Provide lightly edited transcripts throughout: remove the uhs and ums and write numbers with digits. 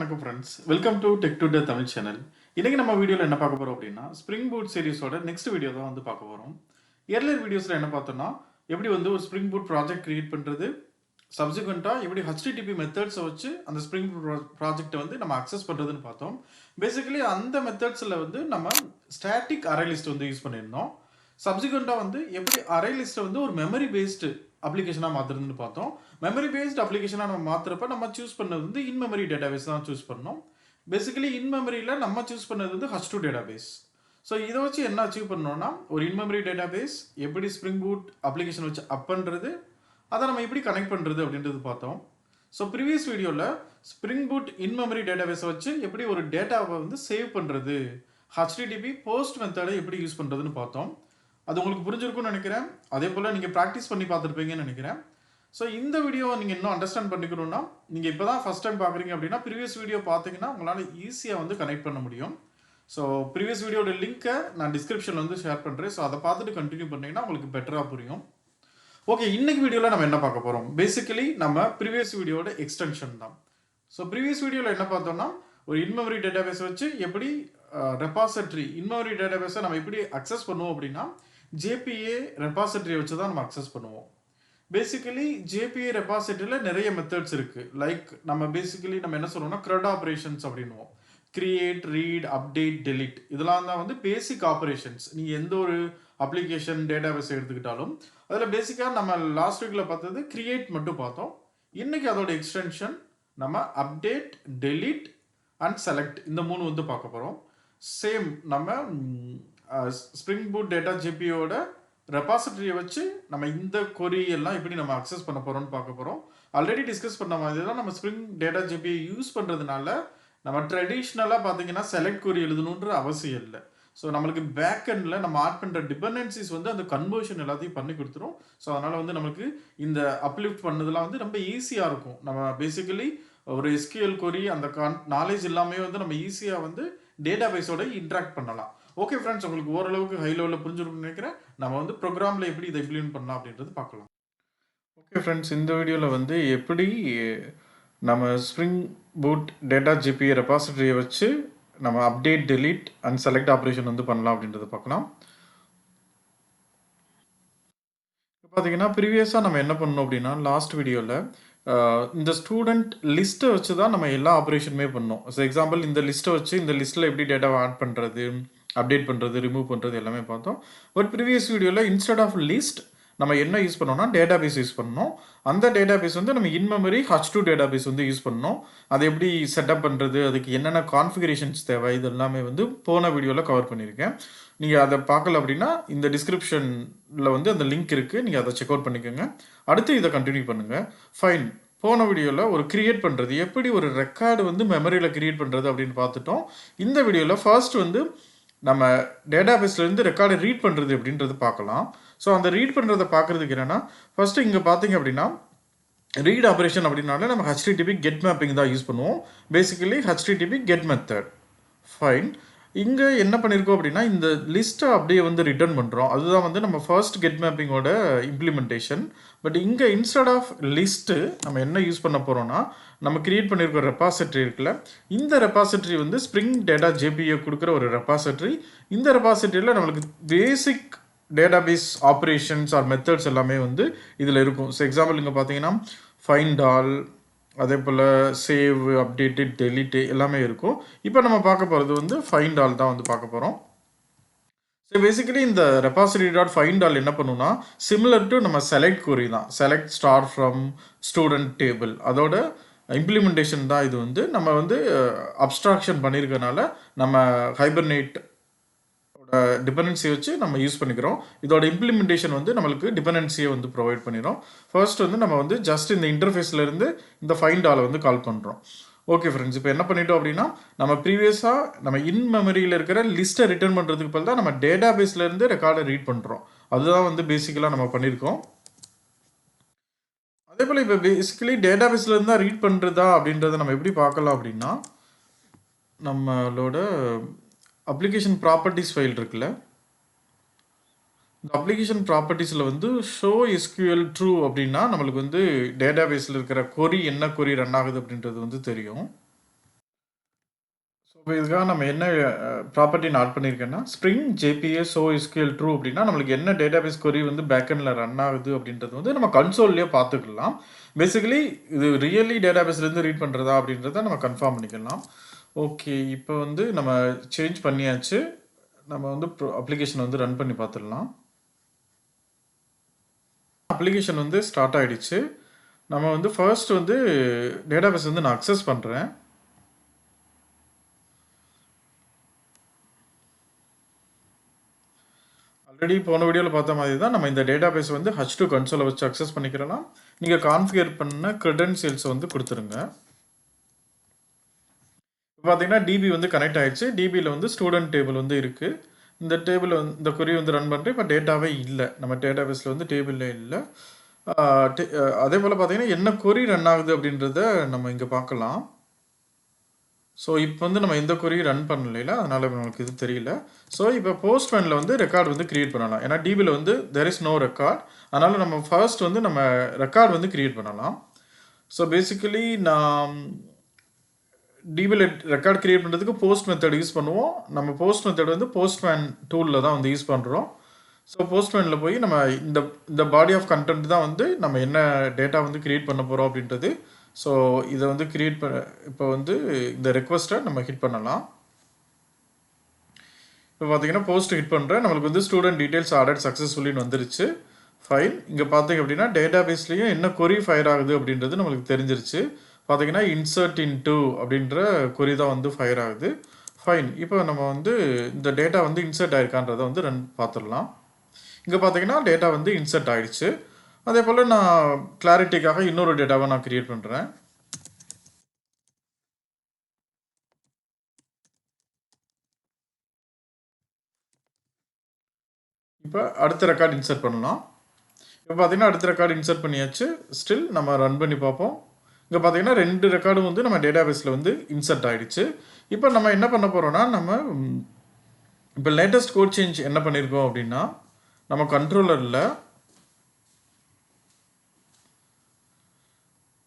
வணக்கம் friends, welcome to tech today Tamil channel. இன்னைக்கு நம்ம வீடியோவில் என்ன பார்க்க போகிறோம் அப்படின்னா, ஸ்ப்ரிங் பூட் சீரிஸோட நெக்ஸ்ட் வீடியோ தான் வந்து பார்க்க போகிறோம். ஏர்லியர் வீடியோஸில் என்ன பார்த்தோம்னா, எப்படி வந்து ஒரு ஸ்ப்ரிங் பூட் ப்ராஜெக்ட் கிரியேட் பண்ணுறது, சப்சிக்வெண்ட்டாக எப்படி HTTP மெத்தட்ஸை வச்சு அந்த ஸ்ப்ரிங் பூட் ப்ராஜெக்டை வந்து நம்ம அக்சஸ் பண்ணுறதுன்னு பார்த்தோம். பேசிக்கலி அந்த மெத்தட்ஸில் வந்து நம்ம ஸ்டாட்டிக் அரே லிஸ்ட் வந்து யூஸ் பண்ணியிருந்தோம். சப்சிக்வெண்ட்டாக வந்து எப்படி அரே லிஸ்ட்டை வந்து ஒரு மெமரி பேஸ்டு அப்ளிகேஷனாக மாற்றுறதுன்னு பார்த்தோம். மெமரி பேஸ்ட் அப்ளிகேஷனாக நம்ம மாற்றுறப்ப நம்ம சூஸ் பண்ணது வந்து இன் மெமரி டேட்டாபேஸ் தான் சூஸ் பண்ணோம். பேசிக்கலி இன் மெமரியில் நம்ம சூஸ் பண்ணது வந்து H2 டேட்டாபேஸ். ஸோ இதை வச்சு என்ன அச்சீவ் பண்ணோம்னா, ஒரு இன் மெமரி டேட்டாபேஸ் எப்படி ஸ்ப்ரிங் பூட் அப்ளிகேஷன் வச்சு அப் பண்ணுறது, அதை நம்ம எப்படி கனெக்ட் பண்ணுறது அப்படின்றது பார்த்தோம். ஸோ ப்ரீவியஸ் வீடியோவில் ஸ்ப்ரிங் பூட் இன் மெமரி டேட்டாபேஸை வச்சு எப்படி ஒரு டேட்டாவை வந்து சேவ் பண்ணுறது, HTTP போஸ்ட் மெத்தடை எப்படி யூஸ் பண்ணுறதுன்னு பார்த்தோம். அது உங்களுக்கு புரிஞ்சிருக்கும்னு நினைக்கிறேன். அதே போல் நீங்கள் ப்ராக்டிஸ் பண்ணி பார்த்துருப்பீங்கன்னு நினைக்கிறேன். ஸோ இந்த வீடியோவை நீங்கள் இன்னும் அண்டர்ஸ்டாண்ட் பண்ணிக்கணும்னா, நீங்கள் இப்போ தான் ஃபஸ்ட் டைம் பார்க்குறீங்க அப்படின்னா ப்ரீவியஸ் வீடியோ பார்த்தீங்கன்னா உங்களால் ஈஸியாக வந்து கனெக்ட் பண்ண முடியும். ஸோ ப்ரீவியஸ் வீடியோட லிங்க்கை நான் டிஸ்கிரிப்ஷனில் வந்து ஷேர் பண்ணுறேன். ஸோ அதை பார்த்துட்டு கண்டினியூ பண்ணிங்கன்னா உங்களுக்கு பெட்டராக புரியும். ஓகே, இன்னைக்கு வீடியோவில் நம்ம என்ன பார்க்க போகிறோம்? பேசிக்கலி நம்ம ப்ரீவியஸ் வீடியோட எக்ஸ்டென்ஷன் தான். ஸோ ப்ரீவியஸ் வீடியோவில் என்ன பார்த்தோம்னா, ஒரு இன்மெமரி டேட்டாபேஸ் வச்சு எப்படி ரெபாசிட்டரி இன்மெமரி டேட்டாபேஸை நம்ம எப்படி அக்சஸ் பண்ணுவோம் அப்படின்னா, JPA ரெபாசிட்டரியை வச்சு தான் நம்ம அக்சஸ் பண்ணுவோம். பேசிக்கலி JPA ரெபாசிட்டரியில் நிறைய மெத்தட்ஸ் இருக்குது. லைக் நம்ம பேசிக்கலி நம்ம என்ன சொல்லுவோம்னா CRUD ஆப்ரேஷன்ஸ் அப்படின்வோம். கிரியேட், ரீட், அப்டேட், டெலிட் இதெல்லாம் தான் வந்து பேசிக் ஆப்ரேஷன்ஸ். நீங்கள் எந்த ஒரு அப்ளிகேஷன் டேட்டாபேஸ் எடுத்துக்கிட்டாலும் அதில் பேசிக்காக நம்ம லாஸ்ட் வீக்கில் பார்த்தது கிரியேட் மட்டும் பார்த்தோம். இன்றைக்கி அதோட எக்ஸ்டென்ஷன் நம்ம அப்டேட், டெலிட் அண்ட் செலக்ட் இந்த மூணு வந்து பார்க்க போகிறோம். சேம் நம்ம ஸ்ப்ரிங் பூட் டேட்டா JPAயோட ரெபாசிட்டரியை வச்சு நம்ம இந்த கொரி எல்லாம் எப்படி நம்ம அக்சஸ் பண்ண போகிறோம்னு பார்க்க போகிறோம். ஆல்ரெடி டிஸ்கஸ் பண்ண மாதிரி தான் நம்ம ஸ்ப்ரிங் டேட்டா JPA யூஸ் பண்ணுறதுனால நம்ம ட்ரெடிஷ்னலாக பார்த்தீங்கன்னா செலக்ட் கொரி எழுதணுன்ற அவசியம் இல்லை. ஸோ நம்மளுக்கு பேக் எண்டில் நம்ம ஆட் பண்ணுற டிபெண்டன்சிஸ் வந்து அந்த கன்வர்ஷன் எல்லாத்தையும் பண்ணி கொடுத்துரும். ஸோ அதனால் வந்து நமக்கு இந்த அப்லிஃப்ட் பண்ணதெல்லாம் வந்து ரொம்ப ஈஸியாக இருக்கும். நம்ம பேசிக்கலி ஒரு SQL கொரி அந்த நாலேஜ் எல்லாமே வந்து நம்ம ஈஸியாக வந்து டேட்டாபேஸோட இன்ட்ராக்ட் பண்ணலாம். ஓகே ஃப்ரெண்ட்ஸ், உங்களுக்கு ஓரளவுக்கு ஹை லெவலில் புரிஞ்சிருக்கும்னு நினைக்கிறேன். நம்ம வந்து ப்ரோக்ராமில் எப்படி இதை இம்ப்ளிமெண்ட் பண்ணலாம் அப்படின்றது பார்க்கலாம். ஓகே ஃப்ரெண்ட்ஸ், இந்த வீடியோவில் வந்து எப்படி நம்ம ஸ்ப்ரிங் பூட் டேட்டா JPA ரெபாசிட்டரியை வச்சு நம்ம update, delete and select operation வந்து பண்ணலாம் அப்படின்றத பார்க்கலாம். பார்த்தீங்கன்னா ப்ரீவியஸாக நம்ம என்ன பண்ணோம் அப்படின்னா, லாஸ்ட் வீடியோவில் இந்த ஸ்டூடெண்ட் லிஸ்ட்டை வச்சு தான் நம்ம எல்லா ஆப்ரேஷனுமே பண்ணோம். ஸோ எக்ஸாம்பிள் இந்த லிஸ்ட்டை வச்சு இந்த லிஸ்ட்டில் எப்படி டேட்டாவை ஆட் பண்ணுறது, அப்டேட் பண்ணுறது, ரிமூவ் பண்ணுறது எல்லாமே பார்த்தோம். பட் ப்ரீவியஸ் வீடியோவில் இன்ஸ்டெட் ஆஃப் லிஸ்ட் நம்ம என்ன யூஸ் பண்ணோம்னா டேட்டாபேஸ் யூஸ் பண்ணோம். அந்த டேட்டாபேஸ் வந்து நம்ம இன் மெமரி H2 டேட்டாபேஸ் வந்து யூஸ் பண்ணோம். அதை எப்படி செட்டப் பண்ணுறது, அதுக்கு என்னென்ன கான்ஃபிகரேஷன்ஸ் தேவை, இது எல்லாமே வந்து போன வீடியோவில் கவர் பண்ணியிருக்கேன். நீங்கள் அதை பார்க்கல அப்படின்னா இந்த டிஸ்கிரிப்ஷனில் வந்து அந்த லிங்க் இருக்குது, நீங்கள் அதை செக் அவுட் பண்ணிக்கோங்க. அடுத்து இதை கண்டினியூ பண்ணுங்கள். ஃபைன், போன வீடியோவில் ஒரு கிரியேட் பண்ணுறது, எப்படி ஒரு ரெக்கார்டு வந்து மெமரியில் கிரியேட் பண்ணுறது அப்படின்னு பார்த்துட்டோம். இந்த வீடியோவில் ஃபர்ஸ்ட் வந்து நம்ம டேட்டாபேஸ்லேருந்து ரெக்கார்டை ரீட் பண்ணுறது எப்படின்றது பார்க்கலாம். ஸோ அந்த ரீட் பண்ணுறதை பார்க்குறதுக்கு என்னென்னா, ஃபஸ்ட்டு இங்கே பார்த்தீங்க அப்படின்னா ரீட் ஆப்ரேஷன் அப்படின்னாலே நம்ம HTTP கெட் மேப்பிங் தான் யூஸ் பண்ணுவோம். Basically HTTP get method. Fine, இங்கே என்ன பண்ணியிருக்கோம் அப்படின்னா இந்த லிஸ்ட்டை அப்படியே வந்து ரிட்டர்ன் பண்ணுறோம். அதுதான் வந்து நம்ம ஃபர்ஸ்ட் கெட் மேப்பிங்கோட இம்ப்ளிமெண்டேஷன். பட் இங்கே இன்ஸ்டெட் ஆஃப் லிஸ்ட்டு நம்ம என்ன யூஸ் பண்ண போகிறோம்னா, நம்ம கிரியேட் பண்ணியிருக்கிற ரெபாசிட்டரி இருக்குல்ல, இந்த ரெபாசிட்டரி வந்து ஸ்ப்ரிங் டேட்டா JPA கொடுக்குற ஒரு ரெபாசிட்டரி. இந்த ரெபாசிட்டரியில் நம்மளுக்கு பேசிக் டேட்டாபேஸ் ஆப்ரேஷன்ஸ் ஆர் மெத்தட்ஸ் எல்லாமே வந்து இதில் இருக்கும். ஸோ எக்ஸாம்பிள் இங்கே பார்த்தீங்கன்னா ஃபைண்ட் ஆல், அதே போல் சேவ், அப்டேட்டு, டெலிட்டு எல்லாமே இருக்கும். இப்போ நம்ம பார்க்க போகிறது வந்து ஃபைண்ட் ஆல் தான் வந்து பார்க்க போகிறோம். ஸோ பேசிக்கலி இந்த ரெபாசிட்டரி டாட் ஃபைண்ட் ஆல் என்ன பண்ணுன்னா, சிமிலர் டு நம்ம செலக்ட் கொரி தான். Select star from student table அதோட இம்ப்ளிமெண்டேஷன் தான் இது. வந்து நம்ம வந்து அப்ஸ்ட்ராக்ஷன் பண்ணியிருக்கனால நம்ம ஹைபர்னேட் டிபெண்டன்சியை வச்சு நம்ம யூஸ் பண்ணிக்கிறோம். இதோட இம்ப்ளிமெண்டேஷன் வந்து நம்மளுக்கு டிபெண்டன்சியை வந்து ப்ரொவைட் பண்ணிடும். ஃபர்ஸ்ட் வந்து நம்ம வந்து ஜஸ்ட் இந்த இன்டர்ஃபேஸ்லேருந்து இந்த ஃபைண்ட் ஆலை வந்து கால் பண்ணுறோம். ஓகே ஃப்ரெண்ட்ஸ், இப்போ என்ன பண்ணிட்டோம் அப்படின்னா, நம்ம ப்ரீவியஸாக நம்ம இன் மெமரியில் இருக்கிற லிஸ்ட்டை ரிட்டர்ன் பண்ணுறதுக்கு பதில் தான் நம்ம டேட்டாபேஸ்லேருந்து ரெக்கார்டை ரீட் பண்ணுறோம். அதுதான் வந்து பேசிக்கலாக நம்ம பண்ணியிருக்கோம். அதே போல் இப்போ பேசிக்கலி டேட்டாபேஸ்லேருந்து தான் ரீட் பண்ணுறதா அப்படின்றத நம்ம எப்படி பார்க்கலாம் அப்படின்னா, நம்மளோட அப்ளிகேஷன் ப்ராப்பர்ட்டிஸ் ஃபைல் இருக்குல்ல, இந்த அப்ளிகேஷன் ப்ராப்பர்ட்டிஸில் வந்து ஷோ SQL ட்ரூ அப்படின்னா நம்மளுக்கு வந்து டேட்டாபேஸில் இருக்கிற கொரி என்ன கொரி ரன் ஆகுது அப்படின்றது வந்து தெரியும். இதுக்காக நம்ம என்ன ப்ராப்பர்ட்டி நான் ஆட் பண்ணியிருக்கேன்னா spring JPA show SQL true அப்படின்னா நம்மளுக்கு என்ன டேட்டாபேஸ் கொரி வந்து பேக்கெண்டில் ரன் ஆகுது அப்படின்றது வந்து நம்ம கன்சோல்லையே பார்த்துக்கலாம். பேசிக்கலி இது ரியலி டேட்டாபேஸ்லேருந்து ரீட் பண்ணுறதா அப்படின்றத நம்ம கன்ஃபார்ம் பண்ணிக்கலாம். ஓகே, இப்போ வந்து நம்ம சேஞ்ச் பண்ணியாச்சு. நம்ம வந்து அப்ளிகேஷன் வந்து ரன் பண்ணி பார்த்துடலாம். அப்ளிகேஷன் வந்து ஸ்டார்ட் ஆகிடுச்சு. நம்ம வந்து ஃபர்ஸ்ட் வந்து டேட்டாபேஸ் வந்து நான் அக்சஸ் பண்ணுறேன். ஆல்ரெடி போன வீடியோவில் பார்த்த மாதிரி தான் நம்ம இந்த டேட்டாபேஸ் வந்து H2 கன்சோலை வச்சு அக்சஸ் பண்ணிக்கலாம். நீங்கள் கான்ஃபிகர் பண்ண க்ரெடென்ஷியல்ஸை வந்து கொடுத்துருங்க. இப்போ பார்த்தீங்கன்னா டிபி வந்து கனெக்ட் ஆகிடுச்சு. டிபியில் வந்து ஸ்டூடெண்ட் டேபிள் வந்து இருக்குது. இந்த டேபிள் வந்து இந்த கொரி வந்து ரன் பண்ணுறேன். இப்போ டேட்டாவே இல்லை, நம்ம டேட்டாபேஸில் வந்து டேபிளில் இல்லை. அதே போல் பார்த்தீங்கன்னா என்ன கொரி ரன் ஆகுது அப்படின்றத நம்ம இங்கே பார்க்கலாம். ஸோ இப்போ வந்து நம்ம எந்த கொரியும் ரன் பண்ணல, அதனால் நமக்கு இது தெரியல. ஸோ இப்போ போஸ்ட்மேனில் வந்து ரெக்கார்டு வந்து க்ரியேட் பண்ணலாம். ஏன்னா டிபியில் வந்து தெர் இஸ் நோ ரெக்கார்ட். அதனால் நம்ம ஃபர்ஸ்ட் வந்து நம்ம ரெக்கார்டு வந்து க்ரியேட் பண்ணலாம். ஸோ பேசிக்கலி நான் டிபியில் ரெக்கார்ட் க்ரியேட் பண்ணுறதுக்கு போஸ்ட் மெத்தட் யூஸ் பண்ணுவோம். நம்ம போஸ்ட் மெத்தட் வந்து போஸ்ட்மேன் டூலில் தான் வந்து யூஸ் பண்ணுறோம். ஸோ போஸ்ட்மேனில் போய் நம்ம இந்த பாடி ஆஃப் கண்டென்ட் தான் வந்து நம்ம என்ன டேட்டா வந்து க்ரியேட் பண்ண போகிறோம் அப்படின்றது. ஸோ இதை வந்து க்ரியேட் பண்ண இப்போ வந்து இந்த ரெக்வஸ்ட்டை நம்ம ஹிட் பண்ணலாம். இப்போ பார்த்தீங்கன்னா போஸ்ட் ஹிட் பண்ணுறேன். நம்மளுக்கு வந்து ஸ்டூடெண்ட் டீட்டெயில்ஸ் ஆர்டர் சக்ஸஸ்ஃபுல்லின்னு வந்துருச்சு. ஃபைன். இங்கே பார்த்தீங்க அப்படின்னா டேட்டாபேஸ்லேயும் என்ன கொரி ஃபயர் ஆகுது அப்படின்றது நம்மளுக்கு தெரிஞ்சிருச்சு. பார்த்தீங்கன்னா இன்சர்ட் இன்டு அப்படின்ற கொரி தான் வந்து ஃபயர் ஆகுது. ஃபைன். இப்போ நம்ம வந்து இந்த டேட்டா வந்து இன்சர்ட் ஆயிருக்கான்றதை வந்து பார்த்துடலாம். இங்கே பார்த்தீங்கன்னா டேட்டா வந்து இன்சர்ட் ஆகிடுச்சு. அதே போல் நான் கிளாரிட்டிக்காக இன்னொரு டேட்டாவை நான் க்ரியேட் பண்ணுறேன். இப்போ அடுத்த ரெக்கார்டு இன்சர்ட் பண்ணலாம். இப்போ பார்த்தீங்கன்னா அடுத்த ரெக்கார்டு இன்சர்ட் பண்ணியாச்சு. ஸ்டில் நம்ம ரன் பண்ணி பார்ப்போம். இங்கே பார்த்தீங்கன்னா 2 ரெக்கார்டும் வந்து நம்ம டேட்டாபேஸில் வந்து இன்சர்ட் ஆகிடுச்சு. இப்போ நம்ம என்ன பண்ண போகிறோம்னா நம்ம இப்போ லேட்டஸ்ட் கோட் சேஞ்ச் என்ன பண்ணியிருக்கோம் அப்படின்னா நம்ம கண்ட்ரோலரில்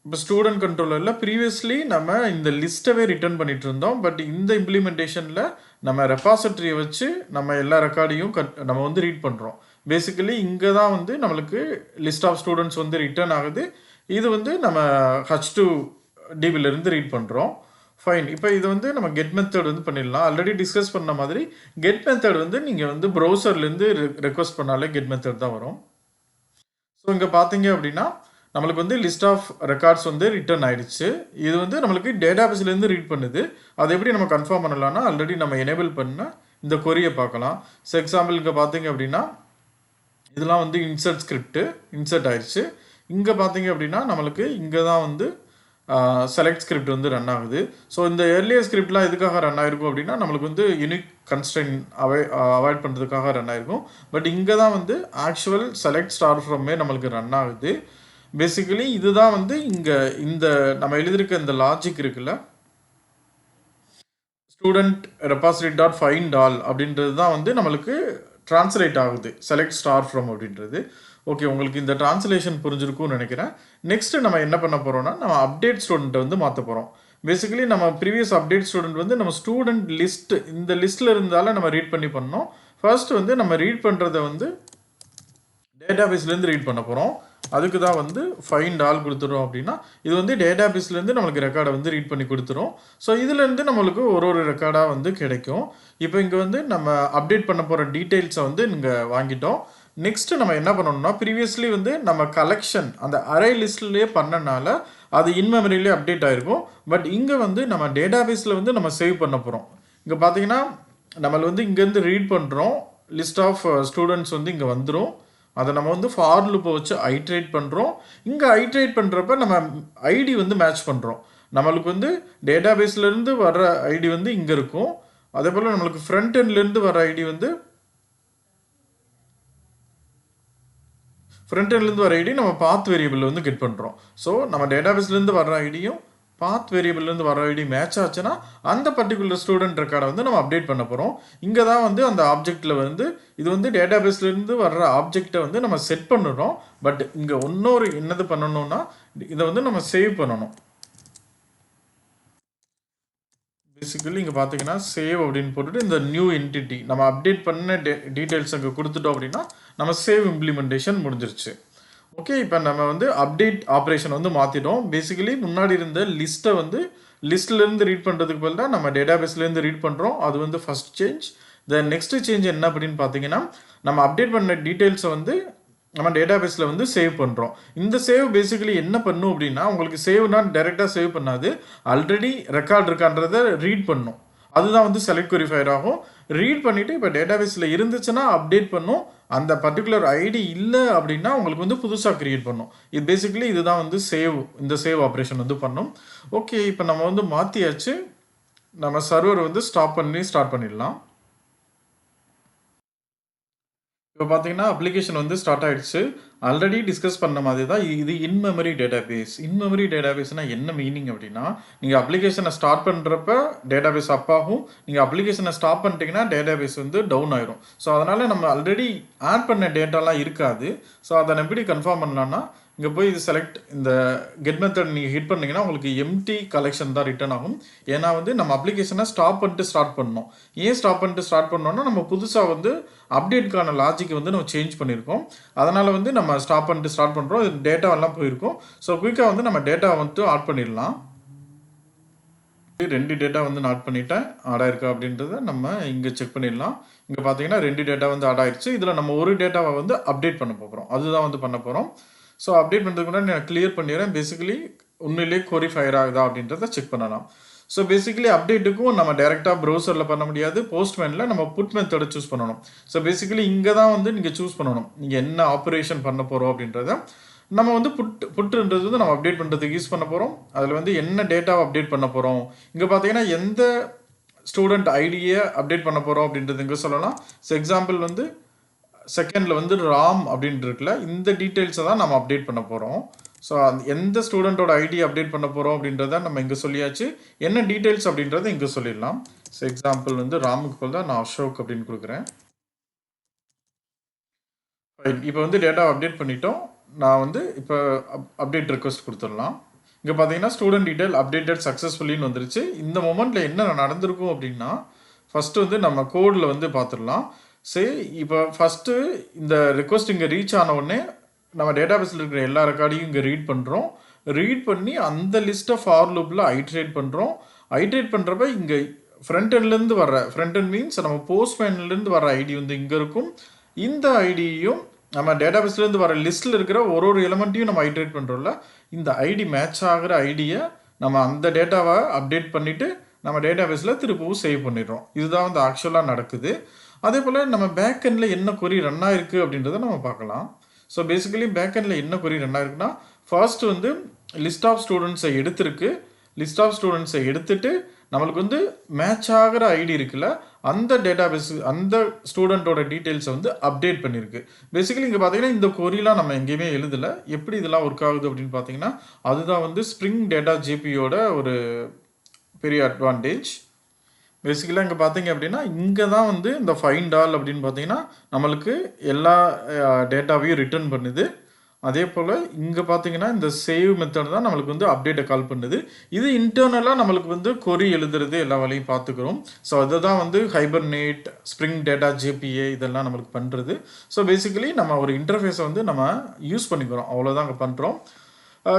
இப்போ ஸ்டூடெண்ட் கண்ட்ரோலரில் ப்ரீவியஸ்லி நம்ம இந்த லிஸ்ட்டவே ரிட்டர்ன் பண்ணிட்டு இருந்தோம். பட் இந்த இம்ப்ளிமெண்டேஷனில் நம்ம ரெபாசிட்டரியை வச்சு நம்ம எல்லா ரெக்கார்டையும் நம்ம வந்து ரீட் பண்ணுறோம். பேசிக்கலி இங்கே தான் வந்து நம்மளுக்கு லிஸ்ட் ஆஃப் ஸ்டூடெண்ட்ஸ் வந்து ரிட்டர்ன் ஆகுது. இது வந்து நம்ம H2 டிபிலிருந்து ரீட் பண்ணுறோம். ஃபைன். இப்போ இது வந்து நம்ம கெட் மெத்தட் வந்து பண்ணிடலாம். ஆல்ரெடி டிஸ்கஸ் பண்ண மாதிரி கெட் மெத்தட் வந்து நீங்கள் வந்து ப்ரௌசர்லேருந்து ரெக்வஸ்ட் பண்ணாலே கெட் மெத்தட் தான் வரும். ஸோ இங்கே பார்த்தீங்க அப்படின்னா நம்மளுக்கு வந்து லிஸ்ட் ஆஃப் ரெக்கார்ட்ஸ் வந்து ரிட்டர்ன் ஆயிடுச்சு. இது வந்து நம்மளுக்கு டேட்டாபேஸ்லேருந்து ரீட் பண்ணுது. அதை எப்படி நம்ம கன்ஃபார்ம் பண்ணலாம்னா ஆல்ரெடி நம்ம எனேபிள் பண்ண இந்த கொரியை பார்க்கலாம். ஸோ எக்ஸாம்பிள் இங்கே பார்த்தீங்க அப்படின்னா இதெல்லாம் வந்து இன்சர்ட் ஸ்கிரிப்ட் இன்சர்ட் ஆயிடுச்சு. இங்கே பார்த்தீங்க அப்படின்னா நம்மளுக்கு இங்கே தான் வந்து செலக்ட் ஸ்கிரிப்ட் வந்து ரன் ஆகுது. ஸோ இந்த ஏர்லியர் ஸ்கிரிப்ட்லாம் எதுக்காக ரன் ஆகிருக்கும் அப்படின்னா நம்மளுக்கு வந்து யூனிக் கன்ஸ்ட்ரெயின் அவாய்ட் பண்ணுறதுக்காக ரன் ஆகிருக்கும். பட் இங்கே தான் வந்து ஆக்சுவல் செலக்ட் ஸ்டார் ஃப்ரம்மே நம்மளுக்கு ரன் ஆகுது. பேசிக்கலி இதுதான் வந்து இங்கே இந்த நம்ம எழுதியிருக்க இந்த லாஜிக் இருக்குல்ல, student repository dot find all அப்படின்றது தான் வந்து நம்மளுக்கு டிரான்ஸ்லேட் ஆகுது செலக்ட் ஸ்டார் ஃப்ரம் அப்படின்றது. ஓகே, உங்களுக்கு இந்த டிரான்ஸ்லேஷன் புரிஞ்சிருக்கும்னு நினைக்கிறேன். நெக்ஸ்ட் நம்ம என்ன பண்ண போகிறோம்னா நம்ம அப்டேட் ஸ்டூடெண்ட்டை வந்து மாற்ற போகிறோம். பேசிக்கலி நம்ம ப்ரீவியஸ் அப்டேட் ஸ்டூடெண்ட் வந்து நம்ம ஸ்டூடெண்ட் லிஸ்ட் இந்த லிஸ்ட்டில் இருந்தாலும் நம்ம ரீட் பண்ணி பண்ணோம். ஃபர்ஸ்ட் வந்து நம்ம ரீட் பண்ணுறதை வந்து டேட்டாபேஸ்லேருந்து ரீட் பண்ண போகிறோம். அதுக்கு தான் வந்து ஃபைண்ட் ஆல் கொடுத்துரும். அப்படின்னா இது வந்து டேட்டாபேஸ்லேருந்து நம்மளுக்கு ரெக்கார்டை வந்து ரீட் பண்ணி கொடுத்துரும். ஸோ இதுலேருந்து நம்மளுக்கு ஒரு ரெக்கார்டாக வந்து கிடைக்கும். இப்போ இங்கே வந்து நம்ம அப்டேட் பண்ண போகிற டீட்டெயில்ஸை வந்து இங்கே வாங்கிட்டோம். நெக்ஸ்ட்டு நம்ம என்ன பண்ணணும்னா ப்ரீவியஸ்லி வந்து நம்ம கலெக்ஷன் அந்த அரே லிஸ்ட்லேயே பண்ணனால அது இன்மெமரியிலே அப்டேட் ஆகிருக்கும். பட் இங்கே வந்து நம்ம டேட்டாபேஸில் வந்து நம்ம சேவ் பண்ண போகிறோம். இங்கே பார்த்தீங்கன்னா நம்மளை வந்து இங்கேருந்து ரீட் பண்ணுறோம். லிஸ்ட் ஆஃப் ஸ்டூடெண்ட்ஸ் வந்து இங்கே வந்துடும். அதை நம்ம வந்து ஃபார் லூப்பை வச்சு ஐட்ரேட் பண்ணுறோம். இங்கே ஐட்ரேட் பண்ணுறப்ப நம்ம ஐடி வந்து மேட்ச் பண்ணுறோம். நம்மளுக்கு வந்து டேட்டாபேஸ்லேருந்து வர்ற ஐடி வந்து இங்கே இருக்கும். அதே போல் நம்மளுக்கு ஃப்ரண்ட் எண்ட்லேருந்து வர ஐடி வந்து ஃப்ரண்ட் எண்ட்லேருந்து வர ஐடி நம்ம பாத் வேரியபிள் வந்து கெட் பண்ணுறோம். ஸோ நம்ம டேட்டாபேஸ்லேருந்து வர ஐடியும் பாத் வேரியபிள்லேருந்து வர ஐடி மேட்ச் ஆச்சுன்னா அந்த பர்டிகுலர் ஸ்டூடெண்ட் ரெக்கார்டை வந்து நம்ம அப்டேட் பண்ண போகிறோம். இங்கே தான் வந்து அந்த ஆப்ஜெக்டில் வந்து இது வந்து டேட்டாபேஸ்லேருந்து வர்ற ஆப்ஜெக்டை வந்து நம்ம செட் பண்ணுறோம். பட் இங்கே இன்னொரு என்னது பண்ணணும்னா இதை வந்து நம்ம சேவ் பண்ணணும். பேசிக்கலி இங்கே பார்த்தீங்கன்னா சேவ் அப்படின்னு போட்டுட்டு இந்த நியூ என்டிட்டி நம்ம அப்டேட் பண்ண டீட்டெயில்ஸ் அங்கே கொடுத்துட்டோம் அப்படின்னா நம்ம சேவ் இம்ப்ளிமெண்டேஷன் முடிஞ்சிருச்சு. ஓகே, இப்போ நம்ம வந்து அப்டேட் ஆப்ரேஷன் வந்து மாற்றிட்டோம். பேசிக்கலி முன்னாடி இருந்த லிஸ்ட்டை வந்து லிஸ்ட்லேருந்து ரீட் பண்ணுறதுக்கு பதிலாக நம்ம டேட்டாபேஸ்லேருந்து ரீட் பண்ணுறோம். அது வந்து ஃபஸ்ட் சேஞ்ச். நெக்ஸ்ட் சேஞ்ச் என்ன அப்படின்னு பார்த்தீங்கன்னா நம்ம அப்டேட் பண்ண டீட்டெயில்ஸை வந்து நம்ம டேட்டாபேஸில் வந்து சேவ் பண்ணுறோம். இந்த சேவ் பேசிக்கலி என்ன பண்ணும் அப்படின்னா உங்களுக்கு சேவ்னா டைரெக்டாக சேவ் பண்ணாது, ஆல்ரெடி ரெக்கார்ட் இருக்கான்றதை ரீட் பண்ணும். அதுதான் வந்து செலக்ட் குரிஃபயர் ஆகும். ரீட் பண்ணிவிட்டு இப்போ டேட்டாபேஸில் இருந்துச்சுன்னா அப்டேட் பண்ணும். அந்த பர்டிகுலர் ஐடி இல்லை அப்படின்னா உங்களுக்கு வந்து புதுசாக க்ரியேட் பண்ணும். இது பேசிக்கலி இதுதான் வந்து சேவ். இந்த சேவ் ஆப்ரேஷன் வந்து பண்ணும். ஓகே, இப்போ நம்ம வந்து மாற்றியாச்சு. நம்ம சர்வர் வந்து ஸ்டார்ட் பண்ணிடலாம். இப்போ பார்த்தீங்கன்னா அப்ளிகேஷன் வந்து ஸ்டார்ட் ஆகிடுச்சு. ஆல்ரெடி டிஸ்கஸ் பண்ண மாதிரி தான் இது இன்மெமரி டேட்டாபேஸ். இன்மெமரி டேட்டாபேஸ்னால் என்ன மீனிங் அப்படின்னா நீங்கள் அப்ளிகேஷனை ஸ்டார்ட் பண்ணுறப்ப டேட்டாபேஸ் அப் ஆகும், நீங்கள் அப்ளிகேஷனை ஸ்டாப் பண்ணிட்டீங்கன்னா டேட்டாபேஸ் வந்து டவுன் ஆயிரும். ஸோ அதனால் நம்ம ஆல்ரெடி ஆட் பண்ண டேட்டாலாம் இருக்காது. ஸோ அதை எப்படி கன்ஃபார்ம் பண்ணலான்னா இங்கே போய் இது செலக்ட் இந்த கெட் மெத்தட் நீங்கள் ஹிட் பண்ணிங்கன்னா உங்களுக்கு எம்டி கலெக்ஷன் தான் ரிட்டர்ன் ஆகும். ஏன்னா வந்து நம்ம அப்ளிகேஷனை ஸ்டாப் பண்ணிட்டு ஸ்டார்ட் பண்ணோம். ஏன் ஸ்டாப் பண்ணிட்டு ஸ்டார்ட் பண்ணோம்னா நம்ம புதுசாக வந்து அப்டேட்கான லாஜிக் வந்து நம்ம சேஞ்ச் பண்ணியிருக்கோம். அதனால் வந்து நம்ம ஸ்டாப் பண்ணிட்டு ஸ்டார்ட் பண்ணுறோம். டேட்டாவெல்லாம் போயிருக்கும். ஸோ குயிக்காக வந்து நம்ம டேட்டா வந்து ஆட் பண்ணிடலாம். 2 டேட்டா வந்து ஆட் பண்ணிட்டேன். ஆட் ஆயிருக்கா அப்படின்றத நம்ம இங்கே செக் பண்ணிடலாம். இங்கே பார்த்தீங்கன்னா 2 டேட்டா வந்து ஆட் ஆயிடுச்சு. இதில் நம்ம ஒரு டேட்டாவை வந்து அப்டேட் பண்ண போகிறோம். அதுதான் வந்து பண்ண போகிறோம். ஸோ அப்டேட் பண்ணுறதுக்கு முன்னாடி நான் கிளியர் பண்ணிடுறேன். பேசிக்கலி உண்மையிலேயே கொரி ஃபயர் ஆகுதா அப்படின்றத செக் பண்ணலாம். ஸோ பேசிக்கலி அப்டேட்டுக்கும் நம்ம டேரெக்டாக ப்ரௌசரில் பண்ண முடியாது. போஸ்ட்மேனில் நம்ம புட் மெத்தடை சூஸ் பண்ணணும். ஸோ பேசிக்கலி இங்கே தான் வந்து நீங்கள் சூஸ் பண்ணணும் நீங்கள் என்ன ஆப்ரேஷன் பண்ண போகிறோம் அப்படின்றத. நம்ம வந்து புட்டுன்றது வந்து நம்ம அப்டேட் பண்ணுறதுக்கு யூஸ் பண்ண போகிறோம். அதில் வந்து என்ன டேட்டாவை அப்டேட் பண்ண போகிறோம். இங்கே பார்த்தீங்கன்னா எந்த ஸ்டூடெண்ட் ஐடியை அப்டேட் பண்ண போகிறோம் அப்படின்றது இங்கே சொல்லலாம். ஸோ எக்ஸாம்பிள் வந்து செகண்டில் வந்து ராம் அப்படின்னு இருக்குல்ல, இந்த டீட்டெயில்ஸை தான் நம்ம அப்டேட் பண்ண போகிறோம். ஸோ எந்த ஸ்டூடெண்ட்டோட ஐடி அப்டேட் பண்ண போகிறோம் அப்படின்றத நம்ம இங்கே சொல்லியாச்சு. என்ன டீட்டெயில்ஸ் அப்படின்றத இங்கே சொல்லிடலாம். ஸோ எக்ஸாம்பிள் வந்து ராமுக்கு போல் தான் நான் அசோக் அப்படின்னு கொடுக்குறேன். இப்போ வந்து டேட்டா அப்டேட் பண்ணிட்டோம். நான் வந்து இப்போ அப்டேட் ரெக்வஸ்ட் கொடுத்துடலாம். இங்கே பார்த்தீங்கன்னா ஸ்டூடெண்ட் டீட்டெயில் அப்டேட்டட் சக்ஸஸ்ஃபுல்லின்னு வந்துருச்சு. இந்த மொமெண்ட்டில் என்ன நடந்திருக்கும் அப்படின்னா ஃபஸ்ட்டு வந்து நம்ம கோடில் வந்து பார்த்துடலாம். சரி, இப்போ ஃபஸ்ட்டு இந்த ரெக்வஸ்ட் இங்கே ரீச் ஆன உடனே நம்ம டேட்டாபேஸில் இருக்கிற எல்லா ரெக்கார்டையும் இங்கே ரீட் பண்ணுறோம். ரீட் பண்ணி அந்த லிஸ்ட்டை ஃபார் லூப்பில் ஐட்ரேட் பண்ணுறோம். ஐட்ரேட் பண்ணுறப்ப இங்கே ஃப்ரண்ட் எண்ட்லேருந்து வர்ற ஃப்ரண்ட் எண்ட் மீன்ஸ் நம்ம போஸ்ட்மேன்லேருந்து வர ஐடி வந்து இங்கே இருக்கும். இந்த ஐடியையும் நம்ம டேட்டாபேஸ்லேருந்து வர லிஸ்ட்டில் இருக்கிற ஒரு எலமெண்ட்டையும் நம்ம ஐட்ரேட் பண்ணுறோம்ல, இந்த ஐடி மேட்ச் ஆகிற ஐடியை நம்ம அந்த டேட்டாவை அப்டேட் பண்ணிவிட்டு நம்ம டேட்டாபேஸில் திருப்பவும் சேவ் பண்ணிடுறோம். இதுதான் வந்து ஆக்சுவலாக நடக்குது. அதே போல் நம்ம பேக்கெண்டில் என்ன கொரி ரன் ஆயிருக்கு அப்படின்றத நம்ம பார்க்கலாம். ஸோ பேசிக்கலி பேக்கெண்டில் என்ன கொரி ரன் ஆயிருக்குன்னா ஃபர்ஸ்ட் வந்து லிஸ்ட் ஆஃப் ஸ்டூடெண்ட்ஸை எடுத்துருக்கு. லிஸ்ட் ஆஃப் ஸ்டூடெண்ட்ஸை எடுத்துட்டு நம்மளுக்கு வந்து மேட்ச் ஆகிற ஐடி இருக்குல்ல, அந்த டேட்டாபேஸ் அந்த ஸ்டூடெண்ட்டோட டீட்டெயில்ஸை வந்து அப்டேட் பண்ணியிருக்கு. பேசிக்கலி இங்கே பார்த்தீங்கன்னா இந்த கொரிலாம் நம்ம எங்கேயுமே எழுதலை. எப்படி இதெல்லாம் ஒர்க் ஆகுது அப்படின்னு பார்த்தீங்கன்னா அதுதான் வந்து ஸ்ப்ரிங் டேட்டா ஜேபியோட ஒரு பெரிய அட்வான்டேஜ். பேசிக்கலாக இங்கே பார்த்தீங்க அப்படின்னா இங்கே தான் வந்து இந்த ஃபைண்ட் ஆல் அப்படின்னு பார்த்தீங்கன்னா நம்மளுக்கு எல்லா டேட்டாவையும் ரிட்டர்ன் பண்ணுது. அதே போல் இங்கே பார்த்தீங்கன்னா இந்த சேவ் மெத்தட் தான் நம்மளுக்கு வந்து அப்டேட்டை கால் பண்ணுது. இது இன்டர்னலாக நம்மளுக்கு வந்து கொரி எழுதுறது எல்லா வேலையும் பார்த்துக்கிறோம். ஸோ அதை தான் வந்து ஹைபர்னேட், ஸ்ப்ரிங் டேட்டா ஜேபிஏ இதெல்லாம் நம்மளுக்கு பண்ணுறது. ஸோ பேசிக்கலி நம்ம ஒரு இன்டர்ஃபேஸை வந்து நம்ம யூஸ் பண்ணிக்கிறோம், அவ்வளோதான் அங்கே பண்ணுறோம்.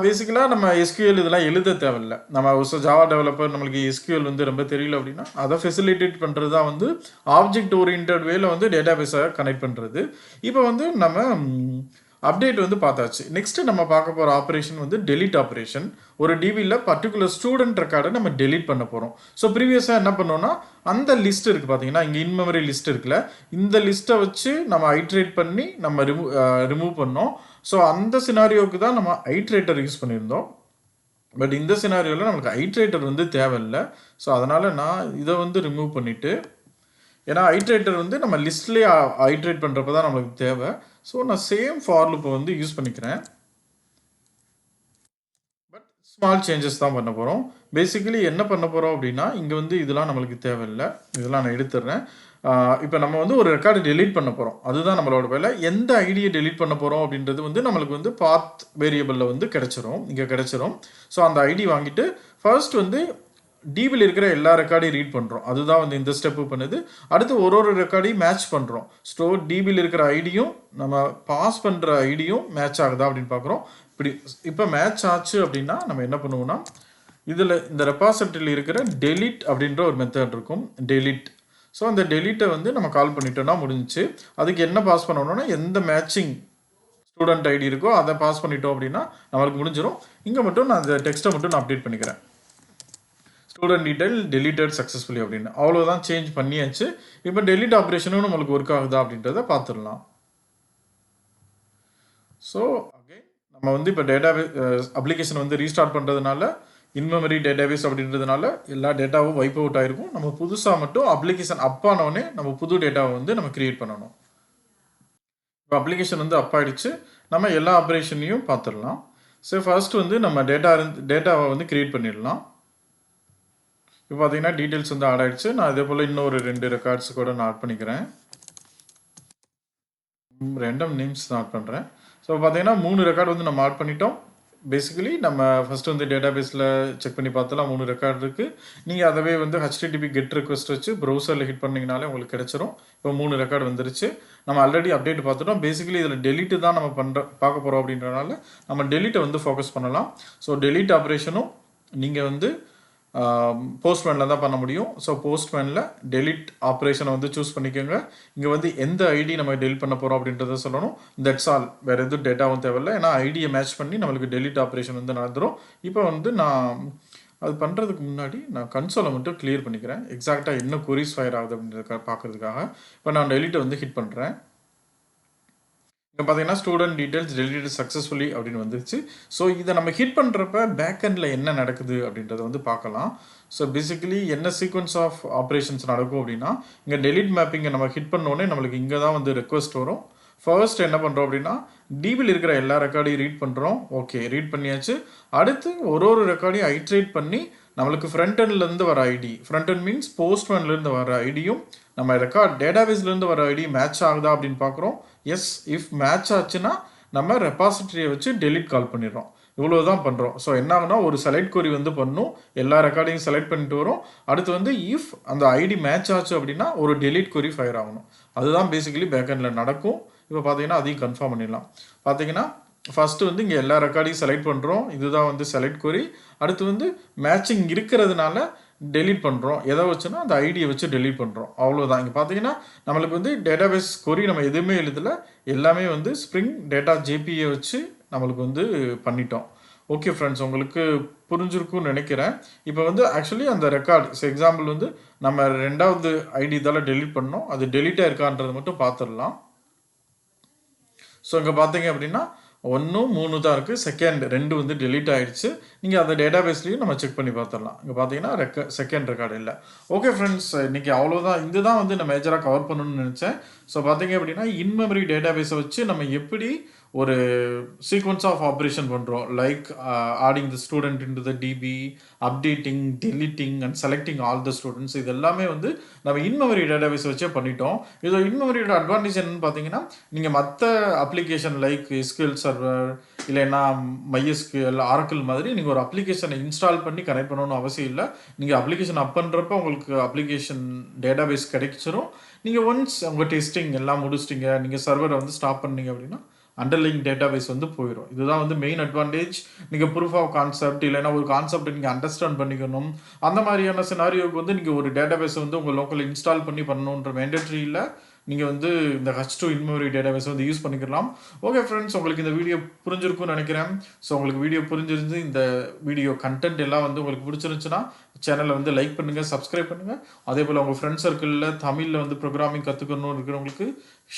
பேசிக்கலாக நம்ம எஸ்கியூஎல் இதெல்லாம் எழுத தேவையில்லை. நம்ம ஜாவா டெவலப்பர் நம்மளுக்கு எஸ்கியூஎல் வந்து ரொம்ப தெரியல அப்படின்னா அதை ஃபெசிலிட்டேட் பண்ணுறது தான் வந்து ஆப்ஜெக்ட் ஓரியன்ட் வேல வந்து டேட்டாபேஸை கனெக்ட் பண்ணுறது. இப்போ வந்து நம்ம அப்டேட் வந்து பார்த்தாச்சு. நெக்ஸ்ட்டு நம்ம பார்க்க போகிற ஆப்ரேஷன் வந்து டெலிட் ஆப்ரேஷன். ஒரு டிபியில் பர்டிகுலர் ஸ்டூடெண்ட் ரெக்கார்டை நம்ம டெலிட் பண்ண போகிறோம். ஸோ ப்ரீவியஸாக என்ன பண்ணோன்னா அந்த லிஸ்ட் இருக்குது பார்த்தீங்கன்னா இங்கே இன்மெமரி லிஸ்ட் இருக்குல்ல, இந்த லிஸ்ட்டை வச்சு நம்ம ஐட்ரேட் பண்ணி நம்ம ரிமூவ் பண்ணோம். ஸோ அந்த சினாரியோவுக்கு தான் நம்ம ஐட்ரேட்டர் யூஸ் பண்ணியிருந்தோம். பட் இந்த சினாரியோவில் நம்மளுக்கு ஐட்ரேட்டர் வந்து தேவையில்லை. ஸோ அதனால் நான் இதை வந்து ரிமூவ் பண்ணிவிட்டு, ஏன்னா ஐட்ரேட்டர் வந்து நம்ம லிஸ்ட்லேயே ஐட்ரேட் பண்ணுறப்ப தான் நம்மளுக்கு தேவை. ஸோ நான் சேம் ஃபார் லூப்பை வந்து யூஸ் பண்ணிக்கிறேன். பட் ஸ்மால் சேஞ்சஸ் தான் பண்ண போகிறோம். பேசிக்கலி என்ன பண்ண போகிறோம் அப்படின்னா இங்கே வந்து இதெல்லாம் நம்மளுக்கு தேவையில்லை, இதெல்லாம் நான் எடுத்துடுறேன். இப்போ நம்ம வந்து ஒரு ரெக்கார்டு டெலீட் பண்ண போகிறோம், அதுதான் நம்மளோட வேலை. எந்த ஐடியை டெலீட் பண்ண போகிறோம் அப்படின்றது வந்து நம்மளுக்கு வந்து பாத் வேரியபிளில் வந்து கிடச்சிரும், இங்கே கிடச்சிரும். ஸோ அந்த ஐடி வாங்கிட்டு ஃபர்ஸ்ட் வந்து டிபியில் இருக்கிற எல்லா ரெக்கார்டையும் ரீட் பண்ணுறோம். அதுதான் வந்து இந்த ஸ்டெப்பு பண்ணுது. அடுத்து ஒரு ரெக்கார்டையும் மேட்ச் பண்ணுறோம். டிபியில் இருக்கிற ஐடியும் நம்ம பாஸ் பண்ணுற ஐடியும் மேட்ச் ஆகுதா அப்படின்னு பார்க்குறோம். இப்போ மேட்ச் ஆச்சு அப்படின்னா நம்ம என்ன பண்ணுவோம்னா, இதில் இந்த ரெபாசிட்டரியில் இருக்கிற டெலிட் அப்படின்ற ஒரு மெத்தட் இருக்கும். டெலிட். ஸோ அந்த டெலிட்டை வந்து நம்ம கால் பண்ணிட்டோம்னா முடிஞ்சிச்சு. அதுக்கு என்ன பாஸ் பண்ணணும்னா, எந்த மேட்சிங் ஸ்டூடெண்ட் ஐடி இருக்கோ அதை பாஸ் பண்ணிட்டோம் அப்படின்னா நம்மளுக்கு முடிஞ்சிடும். இங்கே மட்டும் நான் அந்த டெக்ஸ்ட்டை மட்டும் நான் அப்டேட் பண்ணிக்கிறேன். ஸ்டூடெண்ட் டீடைல் டெலிட்டட் சக்ஸஸ்ஃபுல்லி அப்படின்னு அவ்வளோதான் சேஞ்ச் பண்ணியாச்சு. இப்போ டெலிட் ஆப்ரேஷனும் நம்மளுக்கு ஒர்க் ஆகுதா அப்படின்றத பார்த்துடலாம். ஸோ அகைன் நம்ம வந்து இப்போ அப்ளிகேஷன் வந்து ரீஸ்டார்ட் பண்ணுறதுனால இன்மெமரி டேட்டாபேஸ் அப்படின்றதுனால எல்லா டேட்டாவும் வைப் அவுட் ஆயிருக்கும். நம்ம புதுசாக மட்டும் அப்ளிகேஷன் அப் ஆனோடனே நம்ம புது டேட்டாவை வந்து நம்ம கிரியேட் பண்ணணும். இப்போ அப்ளிகேஷன் வந்து அப் ஆயிடுச்சு. நம்ம எல்லா ஆப்ரேஷனையும் பார்த்துடலாம். ஸோ ஃபர்ஸ்ட் வந்து நம்ம டேட்டாவை வந்து கிரியேட் பண்ணிடலாம். இப்போ பார்த்தீங்கன்னா டீட்டெயில்ஸ் வந்து ஆட் ஆயிடுச்சு. நான் இதே போல் இன்னொரு 2 ரெக்கார்ட்ஸ் கூட நான் ஆட் பண்ணிக்கிறேன். ரேண்டம் நேம்ஸ் தான் ஆட் பண்ணுறேன். ஸோ பார்த்தீங்கன்னா 3 ரெக்கார்டு வந்து நம்ம ஆட் பண்ணிட்டோம். பேசிக்கலி நம்ம ஃபஸ்ட்டு வந்து டேட்டாபேஸில் செக் பண்ணி பார்த்தலாம் 3 ரெக்கார்டு இருக்குது. நீங்கள் அதவே வந்து HTTP கெட் ரெக்வஸ்ட் வச்சு ப்ரௌசரில் ஹிட் பண்ணிங்கனாலே உங்களுக்கு கிடச்சிரும். இப்போ 3 ரெக்கார்டு வந்துருச்சு. நம்ம ஆல்ரெடி அப்டேட் பார்த்துட்டோம். பேசிக்கலி இதில் டெலிட்டு தான் நம்ம பார்க்க போகிறோம் அப்படின்றனால நம்ம டெலிட்டை வந்து ஃபோக்கஸ் பண்ணலாம். ஸோ டெலிட் ஆப்ரேஷனும் நீங்கள் வந்து போஸ்ட்மேனில் தான் பண்ண முடியும். ஸோ போஸ்ட்மேனில் டெலிட் ஆப்ரேஷனை வந்து சூஸ் பண்ணிக்கோங்க. இங்கே வந்து எந்த ஐடி நம்ம டெலிட் பண்ண போகிறோம் அப்படின்றத சொல்லணும். That's all. வேறு எதுவும் டேட்டாவும் தேவையில்லை. ஏன்னா ஐடியை மேட்ச் பண்ணி நம்மளுக்கு டெலிட் ஆப்ரேஷன் வந்து நடந்துடும். இப்போ வந்து நான் அது பண்ணுறதுக்கு முன்னாடி நான் கன்சோலை மட்டும் கிளியர் பண்ணிக்கிறேன். எக்ஸாக்டாக என்ன கொரிஸ் ஃபயர் ஆகுது அப்படின்றத பார்க்குறதுக்காக. இப்போ நான் டெலிட்டை வந்து ஹிட் பண்ணுறேன். இங்கே பார்த்தீங்கன்னா ஸ்டூடெண்ட் டீட்டெயில்ஸ் டெலிட்டட் சக்ஸஸ்ஃபுல்லி அப்படின்னு வந்துருச்சு. ஸோ இதை நம்ம ஹிட் பண்ணுறப்ப பேக்கெண்டில் என்ன நடக்குது அப்படின்றத வந்து பார்க்கலாம். ஸோ பேசிக்கலி என்ன சீக்வன்ஸ் ஆஃப் ஆப்ரேஷன்ஸ் நடக்கும் அப்படின்னா, இங்கே டெலிட் மேப்பிங்கை நம்ம ஹிட் பண்ணோடனே நம்மளுக்கு இங்கே தான் வந்து ரெக்வஸ்ட் வரும். ஃபர்ஸ்ட் என்ன பண்ணுறோம் அப்படின்னா, டிபியில் இருக்கிற எல்லா ரெக்கார்டையும் ரீட் பண்ணுறோம். ஓகே, ரீட் பண்ணியாச்சு. அடுத்து ஒரு ரெக்கார்டையும் ஐட்ரேட் பண்ணி நம்மளுக்கு ஃப்ரண்ட் எண்ட்லேருந்து வர ஐடி, ஃப்ரண்ட் எண்ட் மீன்ஸ் போஸ்ட்மேன்லேருந்து வர ஐடியும் நம்ம ரெக்கார்ட் டேட்டாபேஸ்லேருந்து வர ஐடி மேட்ச் ஆகுதா அப்படின்னு பார்க்குறோம். எஸ், இஃப் மேட்ச் ஆச்சுன்னா நம்ம ரெபாசிட்டரியை வச்சு டெலிட் கால் பண்ணிடுறோம். இவ்வளோ தான் பண்ணுறோம். ஸோ என்ன ஆகுனா, ஒரு செலக்ட் கொரி வந்து பண்ணும், எல்லா ரெக்கார்டையும் செலக்ட் பண்ணிட்டு வரும். அடுத்து வந்து இஃப் அந்த ஐடி மேட்ச் ஆச்சு அப்படின்னா ஒரு டெலிட் கொரி ஃபயர் ஆகணும். அதுதான் பேசிக்கலி பேக்கெண்டில் நடக்கும். இப்போ பார்த்தீங்கன்னா அதையும் கன்ஃபார்ம் பண்ணிடலாம். பார்த்தீங்கன்னா ஃபஸ்ட்டு வந்து இங்கே எல்லா ரெக்கார்டையும் செலக்ட் பண்ணுறோம். இதுதான் வந்து செலக்ட் கொரி. அடுத்து வந்து மேட்சிங் இருக்கிறதுனால டெலிட் பண்ணுறோம். எதை வச்சுன்னா அந்த ஐடியை வச்சு டெலிட் பண்ணுறோம். அவ்வளோதான். இங்கே பார்த்தீங்கன்னா நம்மளுக்கு வந்து டேட்டாபேஸ் கொரி நம்ம எதுவுமே எழுதலை. எல்லாமே வந்து ஸ்ப்ரிங் டேட்டா JPA வச்சு நம்மளுக்கு வந்து பண்ணிட்டோம். ஓகே ஃப்ரெண்ட்ஸ், உங்களுக்கு புரிஞ்சிருக்கும்னு நினைக்கிறேன். இப்போ வந்து ஆக்சுவலி அந்த ரெக்கார்டு எக்ஸாம்பிள் வந்து நம்ம 2வது ஐடி இதால் டெலிட் பண்ணோம். அது டெலிட்டாக இருக்கான்றது மட்டும் பார்த்துடலாம். ஸோ இங்கே பார்த்தீங்க அப்படின்னா 1, 3 தான் இருக்குது. செகண்ட் 2 வந்து டெலிட் ஆகிடுச்சு. நீங்கள் அந்த டேட்டாபேஸ்லையும் நம்ம செக் பண்ணி பார்த்துடலாம். இங்கே பார்த்தீங்கன்னா செகண்ட் ரெக்கார்டு இல்லை. ஓகே ஃப்ரெண்ட்ஸ், இன்றைக்கி அவ்வளோதான். இதுதான் வந்து நான் மேஜராக கவர் பண்ணணும்னு நினச்சேன். ஸோ பார்த்தீங்க அப்படின்னா இன்மெமரி டேட்டாபேஸை வச்சு நம்ம எப்படி ஒரு சீக்வன்ஸ் ஆஃப் ஆப்ரேஷன் பண்ணுறோம், like adding the student into the DB, updating, deleting and selecting all the students, இது எல்லாமே வந்து நம்ம இன்மெமரி டேட்டாபேஸ் வச்சே பண்ணிட்டோம். இது இன்மெமரியோட அட்வான்டேஜ் என்னன்னு பார்த்தீங்கன்னா, நீங்கள் மற்ற அப்ளிகேஷன் லைக் SQL சர்வர் இல்லைன்னா MySQL, Oracle மாதிரி நீங்கள் ஒரு அப்ளிகேஷனை இன்ஸ்டால் பண்ணி கனெக்ட் பண்ணணும்னு அவசியம் இல்லை. நீங்கள் அப்ளிகேஷன் அப் பண்ணுறப்ப உங்களுக்கு அப்ளிகேஷன் டேட்டாபேஸ் கிடைச்சிரும். நீங்கள் ஒன்ஸ் உங்கள் டெஸ்டிங் எல்லாம் முடிச்சிட்டிங்க, நீங்கள் சர்வரை வந்து ஸ்டாப் பண்ணீங்க அப்படின்னா அண்டர்லைங் டேட்டாபேஸ் வந்து போயிடும். இதுதான் வந்து மெயின் அட்வான்டேஜ். நீங்கள் ப்ரூஃப் ஆஃப் கான்செப்ட் இல்லைன்னா ஒரு கான்செப்ட் நீங்கள் அண்டர்ஸ்டாண்ட் பண்ணிக்கணும், அந்த மாதிரியான சினாரியோக்கு வந்து நீங்கள் ஒரு டேட்டாபேஸை வந்து உங்கள் லோக்கலில் இன்ஸ்டால் பண்ணி பண்ணணுன்ற மேண்டேட்ரி இல்லை. நீங்கள் வந்து இந்த H2 இன்மெமரி டேட்டாபேஸ் வந்து யூஸ் பண்ணிக்கலாம். ஓகே ஃப்ரெண்ட்ஸ், உங்களுக்கு இந்த வீடியோ புரிஞ்சிருக்கும்னு நினைக்கிறேன். ஸோ உங்களுக்கு வீடியோ புரிஞ்சிருந்து இந்த வீடியோ கண்டென்ட் எல்லாம் வந்து உங்களுக்கு பிடிச்சிருந்துச்சுன்னா சேனலை வந்து லைக் பண்ணுங்கள், சப்ஸ்கிரைப் பண்ணுங்கள். அதே போல் உங்கள் ஃப்ரெண்ட்ஸ் சர்க்கிளில் தமிழில் வந்து ப்ரோக்ராமிங் கற்றுக்கணும்னு இருக்கிறவங்களுக்கு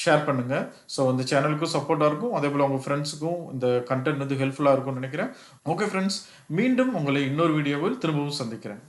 ஷேர் பண்ணுங்கள். ஸோ இந்த சேனலுக்கும் சப்போர்ட்டாக இருக்கும். அதே போல் உங்கள் ஃப்ரெண்ட்ஸுக்கும் இந்த கண்டென்ட் வந்து ஹெல்ப்ஃபுல்லாக இருக்கும்னு நினைக்கிறேன். ஓகே ஃப்ரெண்ட்ஸ், மீண்டும் உங்களை இன்னொரு வீடியோவில் திரும்பவும் சந்திக்கிறேன்.